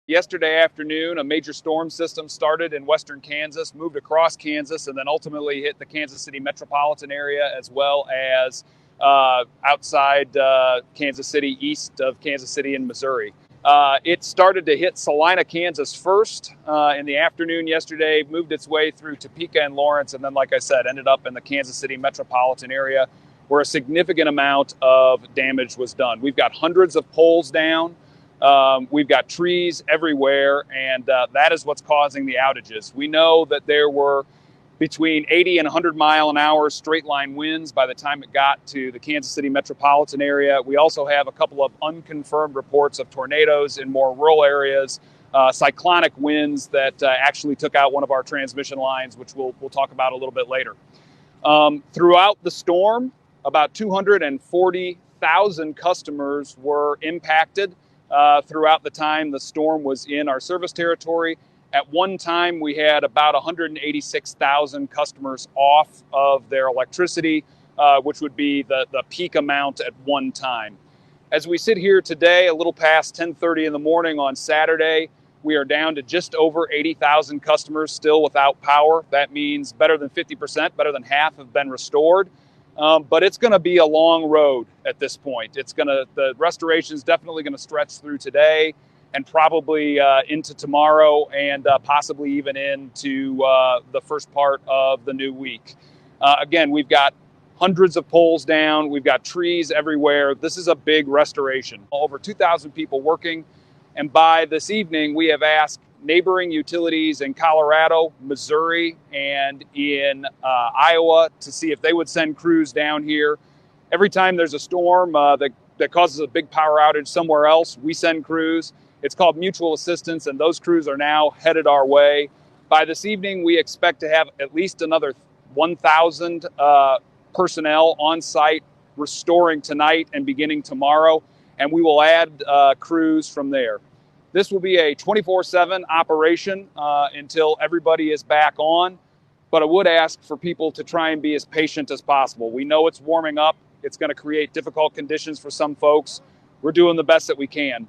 Yesterday afternoon, a major storm system started in western Kansas, moved across Kansas, and then ultimately hit the Kansas City metropolitan area as well as outside Kansas City, east of Kansas City in Missouri. It started to hit Salina, Kansas first in the afternoon yesterday, moved its way through Topeka and Lawrence, and then, like I said, ended up in the Kansas City metropolitan area where a significant amount of damage was done. We've got hundreds of poles down. We've got trees everywhere, and that is what's causing the outages. We know that there were between 80 and 100 mile an hour straight line winds by the time it got to the Kansas City metropolitan area. We also have a couple of unconfirmed reports of tornadoes in more rural areas, cyclonic winds that actually took out one of our transmission lines, which we'll talk about a little bit later. Throughout the storm, about 240,000 customers were impacted throughout the time the storm was in our service territory. At one time, we had about 186,000 customers off of their electricity, which would be the peak amount at one time. As we sit here today, a little past 10:30 in the morning on Saturday, we are down to just over 80,000 customers still without power. That means better than 50%, better than half have been restored. But it's going to be a long road at this point. The restoration is definitely going to stretch through today and probably into tomorrow and possibly even into the first part of the new week. Again, we've got hundreds of poles down. We've got trees everywhere. This is a big restoration. Over 2,000 people working. And by this evening, we have asked neighboring utilities in Colorado, Missouri, and in Iowa to see if they would send crews down here. Every time there's a storm that causes a big power outage somewhere else, we send crews. It's called mutual assistance, and those crews are now headed our way. By this evening, we expect to have at least another 1,000 personnel on site restoring tonight and beginning tomorrow, and we will add crews from there. This will be a 24/7 operation until everybody is back on, but I would ask for people to try and be as patient as possible. We know it's warming up. It's going to create difficult conditions for some folks. We're doing the best that we can.